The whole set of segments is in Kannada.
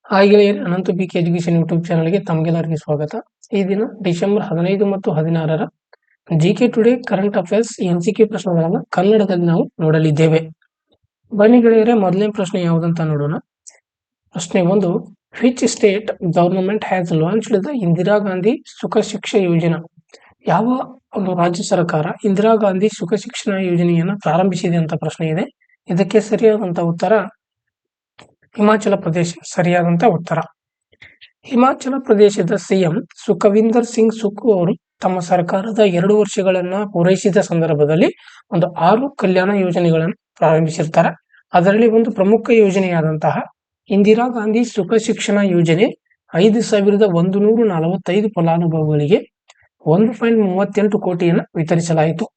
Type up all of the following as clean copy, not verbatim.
ಹಾಯ್ ಗೆಳೆಯರೇ, ಅನಂತ ಬಿಕೆ ಎಜುಕೇಶನ್ ಯೂಟ್ಯೂಬ್ ಚಾನಲ್ಗೆ ತಮಗೆಲ್ಲರಿಗೆ ಸ್ವಾಗತ. ಈ ದಿನ ಡಿಸೆಂಬರ್ 15 ಮತ್ತು 16ರ ಜಿಕೆ ಟುಡೇ ಕರೆಂಟ್ ಅಫೇರ್ಸ್ ಎನ್ಸಿಕ್ಯೂ ಪ್ರಶ್ನೆಗಳನ್ನು ಕನ್ನಡದಲ್ಲಿ ನಾವು ನೋಡಲಿದ್ದೇವೆ. ಬನ್ನಿ ಗೆಳೆಯರೇ, ಮೊದಲನೇ ಪ್ರಶ್ನೆ ಯಾವುದಂತ ನೋಡೋಣ. ಪ್ರಶ್ನೆ 1. Which state government has launched the Indira Gandhi ಸುಖ ಶಿಕ್ಷೆ ಯೋಜನಾ? ಯಾವ ಒಂದು ರಾಜ್ಯ ಸರ್ಕಾರ ಇಂದಿರಾ ಗಾಂಧಿ ಸುಖ ಶಿಕ್ಷಣ ಯೋಜನೆಯನ್ನು ಪ್ರಾರಂಭಿಸಿದೆ ಅಂತ ಪ್ರಶ್ನೆ ಇದೆ. ಇದಕ್ಕೆ ಸರಿಯಾದಂತ ಉತ್ತರ ಹಿಮಾಚಲ ಪ್ರದೇಶ ಸರಿಯಾದಂತ ಉತ್ತರ. ಹಿಮಾಚಲ ಪ್ರದೇಶದ ಸಿಎಂ ಸುಖವಿಂದರ್ ಸಿಂಗ್ ಸುಖು ಅವರು ತಮ್ಮ ಸರ್ಕಾರದ 2 ವರ್ಷಗಳನ್ನ ಪೂರೈಸಿದ ಸಂದರ್ಭದಲ್ಲಿ ಒಂದು 6 ಕಲ್ಯಾಣ ಯೋಜನೆಗಳನ್ನು ಪ್ರಾರಂಭಿಸಿರ್ತಾರೆ. ಅದರಲ್ಲಿ ಒಂದು ಪ್ರಮುಖ ಯೋಜನೆಯಾದಂತಹ ಇಂದಿರಾ ಗಾಂಧಿ ಸುಖ ಶಿಕ್ಷಣ ಯೋಜನೆ 5145 ಫಲಾನುಭವಿಗಳಿಗೆ 1.38 ಕೋಟಿಯನ್ನು ವಿತರಿಸಲಾಯಿತು.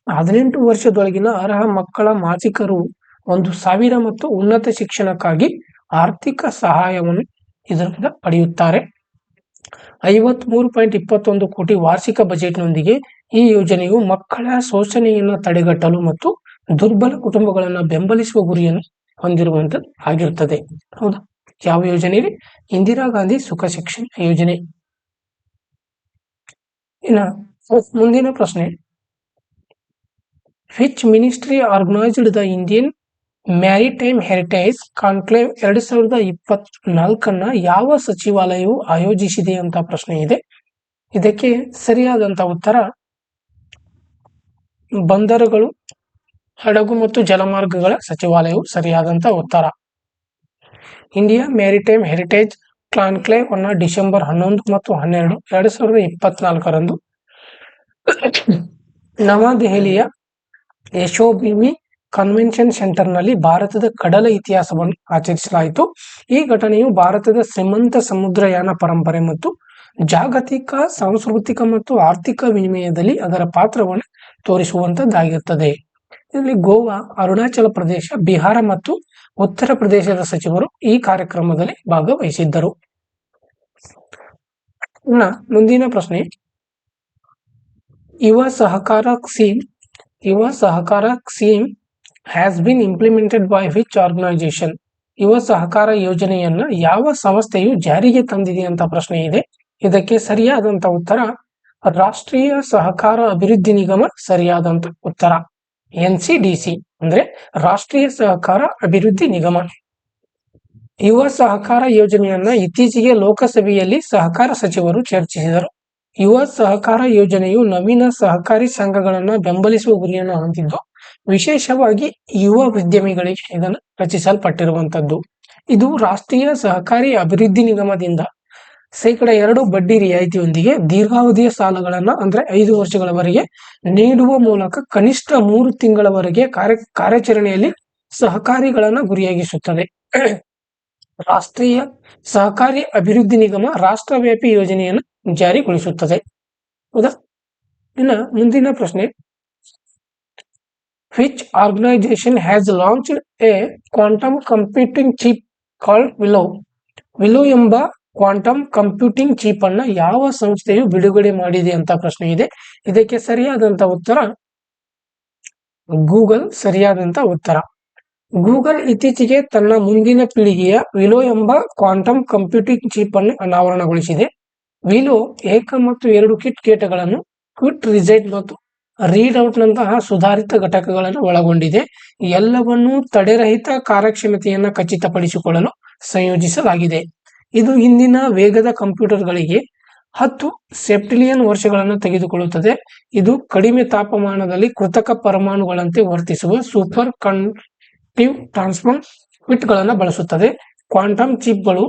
18 ವರ್ಷದೊಳಗಿನ ಅರ್ಹ ಮಕ್ಕಳ ಮಾಸಿಕರು 1,000 ಮತ್ತು ಉನ್ನತ ಶಿಕ್ಷಣಕ್ಕಾಗಿ ಆರ್ಥಿಕ ಸಹಾಯವನ್ನು ಇದರಿಂದ ಪಡೆಯುತ್ತಾರೆ. 53.21 ಕೋಟಿ ವಾರ್ಷಿಕ ಬಜೆಟ್ನೊಂದಿಗೆ ಈ ಯೋಜನೆಯು ಮಕ್ಕಳ ಶೋಷಣೆಯನ್ನು ತಡೆಗಟ್ಟಲು ಮತ್ತು ದುರ್ಬಲ ಕುಟುಂಬಗಳನ್ನು ಬೆಂಬಲಿಸುವ ಗುರಿಯನ್ನು ಹೊಂದಿರುವಂಥದ್ದು ಆಗಿರುತ್ತದೆ. ಹೌದಾ? ಯಾವ ಯೋಜನೆ? ಇಂದಿರಾ ಗಾಂಧಿ ಸುಖ ಶಿಕ್ಷಣ ಯೋಜನೆ. ಇನ್ನು ಮುಂದಿನ ಪ್ರಶ್ನೆ, which ministry organised the Indian maritime heritage conclave 2024 ಯಾವ ಸಚಿವಾಲಯವು ಆಯೋಜಿಸಿದೆ ಅಂತ ಪ್ರಶ್ನೆ ಇದೆ. ಇದಕ್ಕೆ ಸರಿಯಾದಂತ ಉತ್ತರ ಬಂದರುಗಳು, ಹಡಗು ಮತ್ತು ಜಲಮಾರ್ಗಗಳ ಸಚಿವಾಲಯವು ಸರಿಯಾದಂತ ಉತ್ತರ. ಇಂಡಿಯಾ ಮ್ಯಾರಿಟೈಮ್ ಹೆರಿಟೇಜ್ ಕಾನ್ಕ್ಲೇವ್ ಅನ್ನು ಡಿಸೆಂಬರ್ 11 ಮತ್ತು 12, 2024ರಂದು ನವದೆಹಲಿಯ ಯಶೋಭೂಮಿ ಕನ್ವೆನ್ಷನ್ ಸೆಂಟರ್ನಲ್ಲಿ ಭಾರತದ ಕಡಲ ಇತಿಹಾಸವನ್ನು ಆಚರಿಸಲಾಯಿತು. ಈ ಘಟನೆಯು ಭಾರತದ ಶ್ರೀಮಂತ ಸಮುದ್ರಯಾನ ಪರಂಪರೆ ಮತ್ತು ಜಾಗತಿಕ ಸಾಂಸ್ಕೃತಿಕ ಮತ್ತು ಆರ್ಥಿಕ ವಿನಿಮಯದಲ್ಲಿ ಅದರ ಪಾತ್ರವನ್ನು ತೋರಿಸುವಂತದ್ದಾಗಿರುತ್ತದೆ. ಇದರಲ್ಲಿ ಗೋವಾ, ಅರುಣಾಚಲ ಪ್ರದೇಶ, ಬಿಹಾರ ಮತ್ತು ಉತ್ತರ ಪ್ರದೇಶದ ಸಚಿವರು ಈ ಕಾರ್ಯಕ್ರಮದಲ್ಲಿ ಭಾಗವಹಿಸಿದ್ದರು. ಮುಂದಿನ ಪ್ರಶ್ನೆ, Yuva Sahakar scheme has been implemented by which organisation? Yuva Sahakar ಯೋಜನೆಯನ್ನ ಯಾವ ಸಂಸ್ಥೆಯು ಜಾರಿಗೆ ತಂದಿದೆ ಅಂತ ಪ್ರಶ್ನೆ ಇದೆ. ಇದಕ್ಕೆ ಸರಿಯಾದಂತ ಉತ್ತರ ರಾಷ್ಟ್ರೀಯ ಸಹಕಾರ ಅಭಿವೃದ್ಧಿ ನಿಗಮ ಸರಿಯಾದಂತ ಉತ್ತರ. NCDC ಅಂದ್ರೆ ರಾಷ್ಟ್ರೀಯ ಸಹಕಾರ ಅಭಿವೃದ್ಧಿ ನಿಗಮ. ಯುವ ಸಹಕಾರ ಯೋಜನೆಯನ್ನ ಇತ್ತೀಚೆಗೆ ಲೋಕಸಭೆಯಲ್ಲಿ ಸಹಕಾರ ಸಚಿವರು ಚರ್ಚಿಸಿದರು. ಯುವ ಸಹಕಾರ ಯೋಜನೆಯು ನವೀನ ಸಹಕಾರಿ ಸಂಘಗಳನ್ನು ಬೆಂಬಲಿಸುವ ಗುರಿಯನ್ನು ಹೊಂದಿದ್ದು, ವಿಶೇಷವಾಗಿ ಯುವ ಉದ್ಯಮಿಗಳಿಗೆ ಇದನ್ನು ರಚಿಸಲ್ಪಟ್ಟಿರುವಂತದ್ದು. ಇದು ರಾಷ್ಟ್ರೀಯ ಸಹಕಾರಿ ಅಭಿವೃದ್ಧಿ ನಿಗಮದಿಂದ 2% ಬಡ್ಡಿ ರಿಯಾಯಿತಿಯೊಂದಿಗೆ ದೀರ್ಘಾವಧಿಯ ಸಾಲಗಳನ್ನು ಅಂದ್ರೆ 5 ವರ್ಷಗಳವರೆಗೆ ನೀಡುವ ಮೂಲಕ ಕನಿಷ್ಠ 3 ತಿಂಗಳವರೆಗೆ ಕಾರ್ಯಾಚರಣೆಯಲ್ಲಿ ಸಹಕಾರಿಗಳನ್ನು ಗುರಿಯಾಗಿಸುತ್ತದೆ. ರಾಷ್ಟ್ರೀಯ ಸಹಕಾರಿ ಅಭಿವೃದ್ಧಿ ನಿಗಮ ರಾಷ್ಟ್ರವ್ಯಾಪಿ ಯೋಜನೆಯನ್ನು ಜಾರಿಗೊಳಿಸುತ್ತದೆ. ಹೌದಾ? ಇನ್ನು ಮುಂದಿನ ಪ್ರಶ್ನೆ, which organisation has launched a quantum computing chip called Willow? Willow ಎಂಬ ಕ್ವಾಂಟಮ್ ಕಂಪ್ಯೂಟಿಂಗ್ ಚಿಪ್ ಅನ್ನ ಯಾವ ಸಂಸ್ಥೆಯು ಬಿಡುಗಡೆ ಮಾಡಿದೆ ಅಂತ ಪ್ರಶ್ನೆ ಇದೆ. ಇದಕ್ಕೆ ಸರಿಯಾದಂತ ಉತ್ತರ ಗೂಗಲ್ ಸರಿಯಾದಂತ ಉತ್ತರ. ಗೂಗಲ್ ಇತ್ತೀಚೆಗೆ ತನ್ನ ಮುಂದಿನ ಪೀಳಿಗೆಯ ವಿಲೋ ಎಂಬ ಕ್ವಾಂಟಮ್ ಕಂಪ್ಯೂಟಿಂಗ್ ಚಿಪ್ ಅನ್ನು ಅನಾವರಣಗೊಳಿಸಿದೆ. ವಿಲೋ 1 ಮತ್ತು 2 ಕಿಟ್ ಡೇಟಾಗಳನ್ನು ಕ್ವಿಕ್ ರಿಸೆಟ್ ಮತ್ತು ರೀಡ್ ಔಟ್ ನಂತಹ ಸುಧಾರಿತ ಘಟಕಗಳನ್ನು ಒಳಗೊಂಡಿದೆ. ಎಲ್ಲವನ್ನೂ ತಡೆರಹಿತ ಕಾರ್ಯಕ್ಷಮತೆಯನ್ನು ಖಚಿತಪಡಿಸಿಕೊಳ್ಳಲು ಸಂಯೋಜಿಸಲಾಗಿದೆ. ಇದು ಇಂದಿನ ವೇಗದ ಕಂಪ್ಯೂಟರ್ಗಳಿಗೆ 10 ಸೆಪ್ಟಿಲಿಯನ್ ವರ್ಷಗಳನ್ನು ತೆಗೆದುಕೊಳ್ಳುತ್ತದೆ. ಇದು ಕಡಿಮೆ ತಾಪಮಾನದಲ್ಲಿ ಕೃತಕ ಪರಮಾಣುಗಳಂತೆ ವರ್ತಿಸುವ ಸೂಪರ್ ಕಂಡಕ್ಟಿವ್ ಟ್ರಾನ್ಸ್ಫರ್ ಕ್ವಿಟ್ಗಳನ್ನು ಬಳಸುತ್ತದೆ. ಕ್ವಾಂಟಮ್ ಚಿಪ್ಗಳು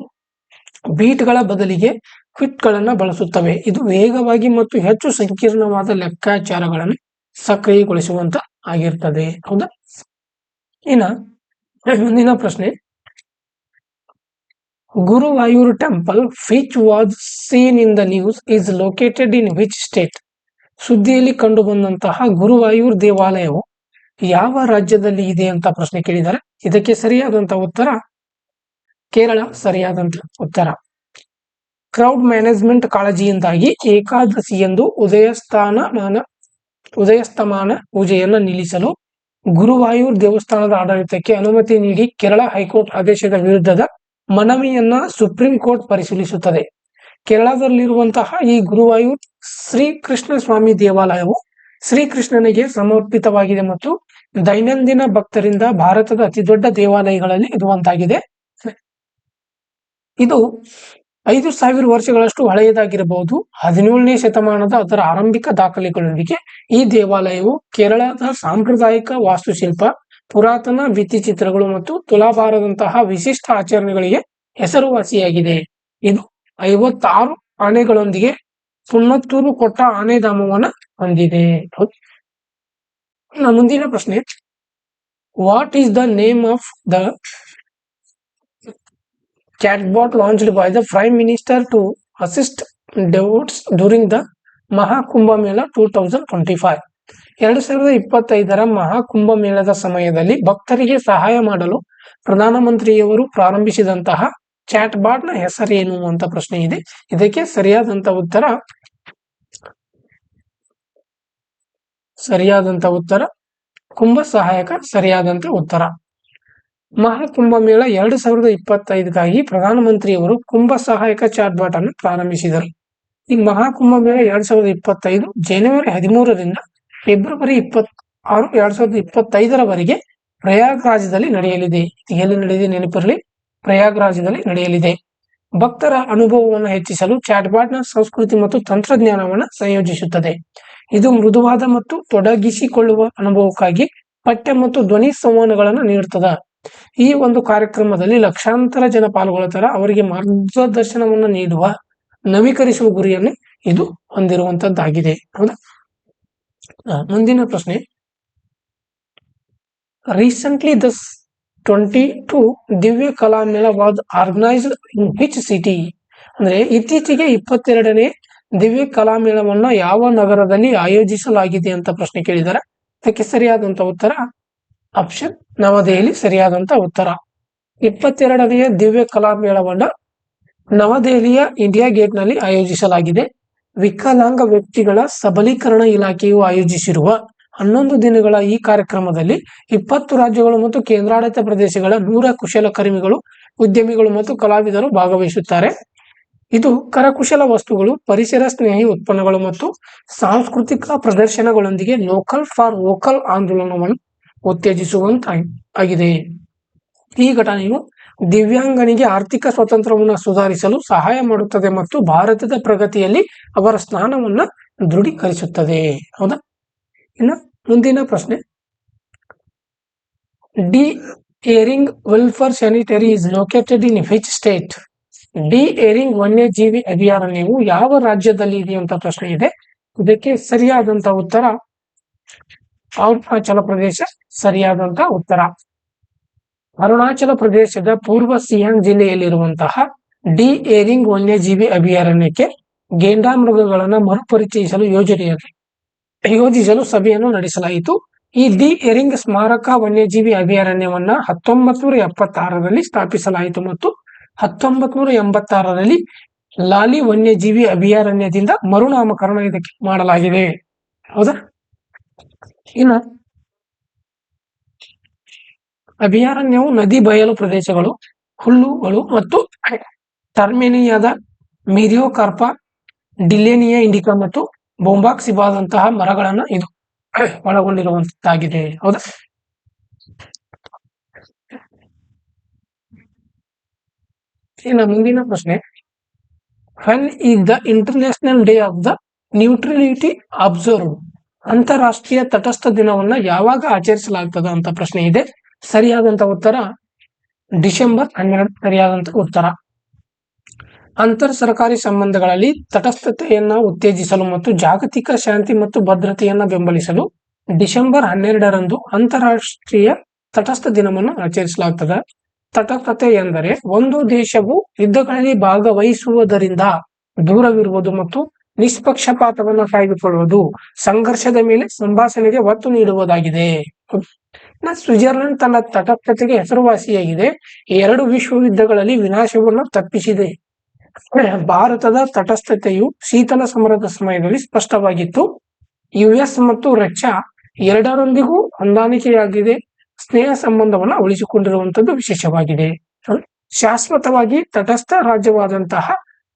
ಬೀಟ್ಗಳ ಬದಲಿಗೆ ಕ್ವಿಟ್ಗಳನ್ನು ಬಳಸುತ್ತವೆ. ಇದು ವೇಗವಾಗಿ ಮತ್ತು ಹೆಚ್ಚು ಸಂಕೀರ್ಣವಾದ ಲೆಕ್ಕಾಚಾರಗಳನ್ನು ಸಕ್ರಿಯಗೊಳಿಸುವಂತ ಆಗಿರ್ತದೆ. ಹೌದಾ? ಇನ್ನು ಮುಂದಿನ ಪ್ರಶ್ನೆ, Guruvayur temple which was seen in the news is located in which state? ಸುದ್ದಿಯಲ್ಲಿ ಕಂಡು ಬಂದಂತಹ ಗುರುವಾಯೂರ್ ದೇವಾಲಯವು ಯಾವ ರಾಜ್ಯದಲ್ಲಿ ಇದೆ ಅಂತ ಪ್ರಶ್ನೆ ಕೇಳಿದ್ದಾರೆ. ಇದಕ್ಕೆ ಸರಿಯಾದಂತ ಉತ್ತರ ಕೇರಳ ಸರಿಯಾದಂತ ಉತ್ತರ. ಕ್ರೌಡ್ ಮ್ಯಾನೇಜ್ಮೆಂಟ್ ಕಾಳಜಿಯಿಂದಾಗಿ ಏಕಾದಶಿಯಂದು ಉದಯಸ್ತಮಾನ ಪೂಜೆಯನ್ನು ನಿಲ್ಲಿಸಲು ಗುರುವಾಯೂರ್ ದೇವಸ್ಥಾನದ ಆಡಳಿತಕ್ಕೆ ಅನುಮತಿ ನೀಡಿ ಕೇರಳ ಹೈಕೋರ್ಟ್ ಆದೇಶದ ವಿರುದ್ಧದ ಮನವಿಯನ್ನ ಸುಪ್ರೀಂ ಕೋರ್ಟ್ ಪರಿಶೀಲಿಸುತ್ತದೆ. ಕೇರಳದಲ್ಲಿರುವಂತಹ ಈ ಗುರುವಾಯೂರ್ ಶ್ರೀಕೃಷ್ಣ ಸ್ವಾಮಿ ದೇವಾಲಯವು ಶ್ರೀಕೃಷ್ಣನಿಗೆ ಸಮರ್ಪಿತವಾಗಿದೆ ಮತ್ತು ದೈನಂದಿನ ಭಕ್ತರಿಂದ ಭಾರತದ ಅತಿದೊಡ್ಡ ದೇವಾಲಯಗಳಲ್ಲಿ ಇದು ಒಂದಾಗಿದೆ. ಇದು 5,000 ವರ್ಷಗಳಷ್ಟು ಹಳೆಯದಾಗಿರಬಹುದು. 17ನೇ ಶತಮಾನದ ಅದರ ಆರಂಭಿಕ ದಾಖಲೆಗಳೊಂದಿಗೆ ಈ ದೇವಾಲಯವು ಕೇರಳದ ಸಾಂಪ್ರದಾಯಿಕ ವಾಸ್ತುಶಿಲ್ಪ, ಪುರಾತನ ಭಿತ್ತಿಚಿತ್ರಗಳು ಮತ್ತು ತುಲಾಭಾರದಂತಹ ವಿಶಿಷ್ಟ ಆಚರಣೆಗಳಿಗೆ ಹೆಸರುವಾಸಿಯಾಗಿದೆ. ಇದು 56 ಆನೆಗಳೊಂದಿಗೆ ಪುನ್ನತ್ತೂರು ಕೊಟ್ಟ ಆನೆಧಾಮವನ್ನು ಹೊಂದಿದೆ. ಮುಂದಿನ ಪ್ರಶ್ನೆ, what is the name of the chatbot launched by the Prime Minister to assist devotees during the Mahakumbhamela 2025? 2025ರ ಮಹಾಕುಂಭಮೇಳದ ಸಮಯದಲ್ಲಿ ಭಕ್ತರಿಗೆ ಸಹಾಯ ಮಾಡಲು ಪ್ರಧಾನಮಂತ್ರಿಯವರು ಪ್ರಾರಂಭಿಸಿದಂತಹ ಚಾಟ್ ಬಾಟ್ ನ ಹೆಸರೇನು ಅಂತ ಪ್ರಶ್ನೆ ಇದೆ. ಇದಕ್ಕೆ ಸರಿಯಾದಂತ ಉತ್ತರ ಕುಂಭ ಸಹಾಯಕ ಸರಿಯಾದಂತ ಉತ್ತರ. ಮಹಾಕುಂಭಮೇಳ 2025ಗಾಗಿ ಪ್ರಧಾನಮಂತ್ರಿಯವರು ಕುಂಭ ಸಹಾಯಕ ಚಾಟ್ ಬಾಟ್ ಅನ್ನು ಪ್ರಾರಂಭಿಸಿದರು. ಈ ಮಹಾಕುಂಭಮೇಳ 2025 ಜನವರಿ 13ರಿಂದ ಫೆಬ್ರವರಿ 26, 2025ರವರೆಗೆ ಪ್ರಯಾಗ್ರಾಜ್ದಲ್ಲಿ ನಡೆಯಲಿದೆ. ಎಲ್ಲಿ ನಡೆಯಲಿದೆ ನೆನಪಿರಲಿ, ಪ್ರಯಾಗ್ರಾಜ್ದಲ್ಲಿ ನಡೆಯಲಿದೆ. ಭಕ್ತರ ಅನುಭವವನ್ನು ಹೆಚ್ಚಿಸಲು ಚಾಟ್ ಬಾಟ್ ನ ಸಂಸ್ಕೃತಿ ಮತ್ತು ತಂತ್ರಜ್ಞಾನವನ್ನು ಸಂಯೋಜಿಸುತ್ತದೆ. ಇದು ಮೃದುವಾದ ಮತ್ತು ತೊಡಗಿಸಿಕೊಳ್ಳುವ ಅನುಭವಕ್ಕಾಗಿ ಪಠ್ಯ ಮತ್ತು ಧ್ವನಿ ಸಂವಹನಗಳನ್ನು ನೀಡುತ್ತದೆ. ಈ ಒಂದು ಕಾರ್ಯಕ್ರಮದಲ್ಲಿ ಲಕ್ಷಾಂತರ ಜನ ಪಾಲ್ಗೊಳ್ಳುತ್ತಾರೆ. ಅವರಿಗೆ ಮಾರ್ಗದರ್ಶನವನ್ನು ನೀಡುವ, ನವೀಕರಿಸುವ ಗುರಿಯನ್ನು ಇದು ಹೊಂದಿರುವಂತದ್ದಾಗಿದೆ. ಹೌದಾ? ಮುಂದಿನ ಪ್ರಶ್ನೆ, recently the 22 Divya Kalamela was organised in which city? ಅಂದ್ರೆ ಇತ್ತೀಚೆಗೆ 22ನೇ ದಿವ್ಯ ಕಲಾಮೇಳವನ್ನ ಯಾವ ನಗರದಲ್ಲಿ ಆಯೋಜಿಸಲಾಗಿದೆ ಅಂತ ಪ್ರಶ್ನೆ ಕೇಳಿದ್ದಾರೆ. ಅದಕ್ಕೆ ಸರಿಯಾದಂತ ಉತ್ತರ ಆಪ್ಷನ್ ನವದೆಹಲಿ ಸರಿಯಾದಂತ ಉತ್ತರ. 22ನೆಯ ದಿವ್ಯ ಕಲಾಮೇಳವನ್ನ ನವದೆಹಲಿಯ ಇಂಡಿಯಾ ಗೇಟ್ ನಲ್ಲಿ ಆಯೋಜಿಸಲಾಗಿದೆ. ವಿಕಲಾಂಗ ವ್ಯಕ್ತಿಗಳ ಸಬಲೀಕರಣ ಇಲಾಖೆಯು ಆಯೋಜಿಸಿರುವ 11 ದಿನಗಳ ಈ ಕಾರ್ಯಕ್ರಮದಲ್ಲಿ 20 ರಾಜ್ಯಗಳು ಮತ್ತು ಕೇಂದ್ರಾಡಳಿತ ಪ್ರದೇಶಗಳ 100 ಕುಶಲಕರ್ಮಿಗಳು, ಉದ್ಯಮಿಗಳು ಮತ್ತು ಕಲಾವಿದರು ಭಾಗವಹಿಸುತ್ತಾರೆ. ಇದು ಕರಕುಶಲ ವಸ್ತುಗಳು, ಪರಿಸರ ಸ್ನೇಹಿ ಉತ್ಪನ್ನಗಳು ಮತ್ತು ಸಾಂಸ್ಕೃತಿಕ ಪ್ರದರ್ಶನಗಳೊಂದಿಗೆ ಲೋಕಲ್ ಫಾರ್ ವೋಕಲ್ ಆಂದೋಲನವನ್ನು ಉತ್ತೇಜಿಸುವಂತಾಗಿದೆ. ಈ ಘಟನೆಯು ದಿವ್ಯಾಂಗನಿಗೆ ಆರ್ಥಿಕ ಸ್ವಾತಂತ್ರ್ಯವನ್ನು ಸುಧಾರಿಸಲು ಸಹಾಯ ಮಾಡುತ್ತದೆ ಮತ್ತು ಭಾರತದ ಪ್ರಗತಿಯಲ್ಲಿ ಅವರ ಸ್ಥಾನವನ್ನು ದೃಢೀಕರಿಸುತ್ತದೆ. ಹೌದಾ? ಇನ್ನು ಮುಂದಿನ ಪ್ರಶ್ನೆ, D earring welfare sanitary is located in which state? D earring ವನ್ಯಜೀವಿ ಅಭಯಾರಣ್ಯವು ಯಾವ ರಾಜ್ಯದಲ್ಲಿ ಇದೆ ಅಂತ ಪ್ರಶ್ನೆ ಇದೆ. ಇದಕ್ಕೆ ಸರಿಯಾದಂತ ಉತ್ತರ ಅರುಣಾಚಲ ಪ್ರದೇಶ ಸರಿಯಾದಂತ ಉತ್ತರ. ಅರುಣಾಚಲ ಪ್ರದೇಶದ ಪೂರ್ವ ಸಿಯಾಂಗ್ ಜಿಲ್ಲೆಯಲ್ಲಿರುವಂತಹ ಡಿ ಏರಿಂಗ್ ವನ್ಯಜೀವಿ ಅಭಯಾರಣ್ಯಕ್ಕೆ ಗೆಂಡಾಮೃಗಗಳನ್ನು ಮರುಪರಿಚಯಿಸಲು ಯೋಜಿಸಲು ಸಭೆಯನ್ನು ನಡೆಸಲಾಯಿತು. ಈ ಡಿ ಏರಿಂಗ್ ಸ್ಮಾರಕ ವನ್ಯಜೀವಿ ಅಭಯಾರಣ್ಯವನ್ನ 1976ರಲ್ಲಿ ಸ್ಥಾಪಿಸಲಾಯಿತು ಮತ್ತು 1986ರಲ್ಲಿ ಲಾಲಿ ವನ್ಯಜೀವಿ ಅಭಯಾರಣ್ಯದಿಂದ ಮರುನಾಮಕರಣ ಇದಕ್ಕೆ ಮಾಡಲಾಗಿದೆ. ಹೌದಾ? ಇನ್ನು ಅಭಯಾರಣ್ಯವು ನದಿ ಬಯಲು ಪ್ರದೇಶಗಳು, ಹುಲ್ಲುಗಳು ಮತ್ತು ಟರ್ಮೇನಿಯಾದ ಮಿರಿಯೋಕಾರ್ಪ, ಡಿಲೇನಿಯಾ ಇಂಡಿಕಾ ಮತ್ತು ಬೊಂಬಾಕ್ಸಿಬಾದಂತಹ ಮರಗಳನ್ನು ಇದು ಒಳಗೊಂಡಿರುವಂತಾಗಿದೆ. ಹೌದಾ? ಇನ್ನು ಮುಂದಿನ ಪ್ರಶ್ನೆ, when is the international day of the neutrality observed? ಅಂತಾರಾಷ್ಟ್ರೀಯ ತಟಸ್ಥ ದಿನವನ್ನ ಯಾವಾಗ ಆಚರಿಸಲಾಗ್ತದ ಅಂತ ಪ್ರಶ್ನೆ ಇದೆ. ಸರಿಯಾದಂತ ಉತ್ತರ ಡಿಸೆಂಬರ್ 12 ಸರಿಯಾದಂತ ಉತ್ತರ. ಅಂತರ್ ಸರ್ಕಾರಿ ಸಂಬಂಧಗಳಲ್ಲಿ ತಟಸ್ಥತೆಯನ್ನ ಉತ್ತೇಜಿಸಲು ಮತ್ತು ಜಾಗತಿಕ ಶಾಂತಿ ಮತ್ತು ಭದ್ರತೆಯನ್ನ ಬೆಂಬಲಿಸಲು ಡಿಸೆಂಬರ್ 12ರಂದು ಅಂತಾರಾಷ್ಟ್ರೀಯ ತಟಸ್ಥ ದಿನವನ್ನು ಆಚರಿಸಲಾಗ್ತದೆ. ತಟಸ್ಥತೆ ಎಂದರೆ ಒಂದು ದೇಶವು ಯುದ್ಧಗಳಲ್ಲಿ ಭಾಗವಹಿಸುವುದರಿಂದ ದೂರವಿರುವುದು ಮತ್ತು ನಿಷ್ಪಕ್ಷಪಾತವನ್ನು ಕಾಯ್ದುಕೊಳ್ಳುವುದು, ಸಂಘರ್ಷದ ಮೇಲೆ ಸಂಭಾಷಣೆಗೆ ಒತ್ತು ನೀಡುವುದಾಗಿದೆ. ಸ್ವಿಟ್ಜರ್ಲೆಂಡ್ ತನ್ನ ತಟಸ್ಥತೆಗೆ ಹೆಸರುವಾಸಿಯಾಗಿದೆ. 2 ವಿಶ್ವ ಯುದ್ಧಗಳಲ್ಲಿ ವಿನಾಶವನ್ನು ತಪ್ಪಿಸಿದೆ. ಭಾರತದ ತಟಸ್ಥತೆಯು ಶೀತಲ ಸಮರದ ಸಮಯದಲ್ಲಿ ಸ್ಪಷ್ಟವಾಗಿತ್ತು. ಯುಎಸ್ ಮತ್ತು ರಷ್ಯಾ ಎರಡರೊಂದಿಗೂ ಹೊಂದಾಣಿಕೆಯಾಗಿದೆ, ಸ್ನೇಹ ಸಂಬಂಧವನ್ನು ಉಳಿಸಿಕೊಂಡಿರುವಂತದ್ದು ವಿಶೇಷವಾಗಿದೆ. ಶಾಶ್ವತವಾಗಿ ತಟಸ್ಥ ರಾಜ್ಯವಾದಂತಹ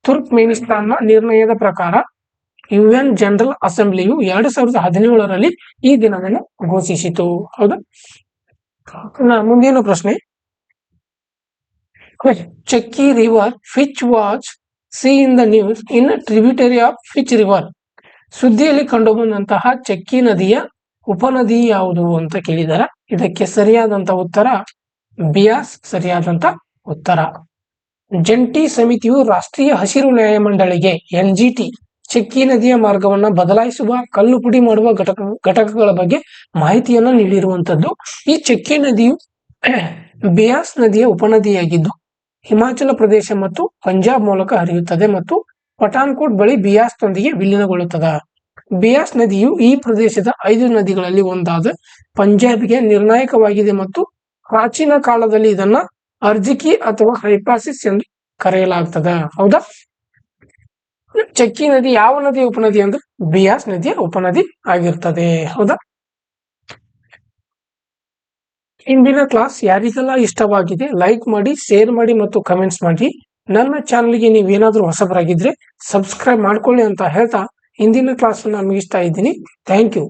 ತುರ್ಕ್ಮೆನಿಸ್ತಾನ್ನ ನಿರ್ಣಯದ ಪ್ರಕಾರ ಯುಎನ್ ಜನರಲ್ ಅಸೆಂಬ್ಲಿಯು 2017ರಲ್ಲಿ ಈ ದಿನವನ್ನು ಘೋಷಿಸಿತು. ಹೌದಾ? ಮುಂದಿನ ಪ್ರಶ್ನೆ, Chakki river which was seen in the news in tributary of which river? ಸುದ್ದಿಯಲ್ಲಿ ಕಂಡುಬಂದಂತಹ ಚೆಕ್ಕಿ ನದಿಯ ಉಪನದಿ ಯಾವುದು ಅಂತ ಕೇಳಿದಾರೆ. ಇದಕ್ಕೆ ಸರಿಯಾದಂತ ಉತ್ತರ ಬಿಯಾಸ್ ಸರಿಯಾದಂತ ಉತ್ತರ. ಜಂಟಿ ಸಮಿತಿಯು ರಾಷ್ಟ್ರೀಯ ಹಸಿರು ನ್ಯಾಯಮಂಡಳಿಗೆ ಎನ್ಜಿಟಿ ಚೆಕ್ಕಿ ನದಿಯ ಮಾರ್ಗವನ್ನ ಬದಲಾಯಿಸುವ ಕಲ್ಲು ಪುಡಿ ಮಾಡುವ ಘಟಕಗಳ ಬಗ್ಗೆ ಮಾಹಿತಿಯನ್ನು ನೀಡಿರುವಂತದ್ದು. ಈ ಚೆಕ್ಕಿ ನದಿಯು ಬಿಯಾಸ್ ನದಿಯ ಉಪನದಿಯಾಗಿದ್ದು ಹಿಮಾಚಲ ಪ್ರದೇಶ ಮತ್ತು ಪಂಜಾಬ್ ಮೂಲಕ ಹರಿಯುತ್ತದೆ ಮತ್ತು ಪಠಾನ್ಕೋಟ್ ಬಳಿ ಬಿಯಾಸ್ನೊಂದಿಗೆ ವಿಲೀನಗೊಳ್ಳುತ್ತದೆ. ಬಿಯಾಸ್ ನದಿಯು ಈ ಪ್ರದೇಶದ 5 ನದಿಗಳಲ್ಲಿ ಒಂದಾದ ಪಂಜಾಬ್ಗೆ ನಿರ್ಣಾಯಕವಾಗಿದೆ ಮತ್ತು ಪ್ರಾಚೀನ ಕಾಲದಲ್ಲಿ ಇದನ್ನ ಅರ್ಜಿಕಿ ಅಥವಾ ಹೈಪಾಸಿಸ್ ಎಂದು ಕರೆಯಲಾಗ್ತದೆ. ಹೌದಾ? ಚೆಕ್ಕಿ ನದಿ ಯಾವ ನದಿಯ ಉಪನದಿ ಅಂದ್ರೆ ಬಿಯಾಸ್ ನದಿಯ ಉಪನದಿ ಆಗಿರ್ತದೆ. ಹೌದಾ? ಇಂದಿನ ಕ್ಲಾಸ್ ಯಾರಿಗೆಲ್ಲ ಇಷ್ಟವಾಗಿದೆ ಲೈಕ್ ಮಾಡಿ, ಶೇರ್ ಮಾಡಿ ಮತ್ತು ಕಮೆಂಟ್ಸ್ ಮಾಡಿ. ನನ್ನ ಚಾನಲ್ಗೆ ನೀವೇನಾದ್ರೂ ಹೊಸಬರಾಗಿದ್ರೆ ಸಬ್ಸ್ಕ್ರೈಬ್ ಮಾಡ್ಕೊಳ್ಳಿ ಅಂತ ಹೇಳ್ತಾ ಇಂದಿನ ಕ್ಲಾಸ್ ಮುಗಿಸ್ತಾ ಇದ್ದೀನಿ. Thank you.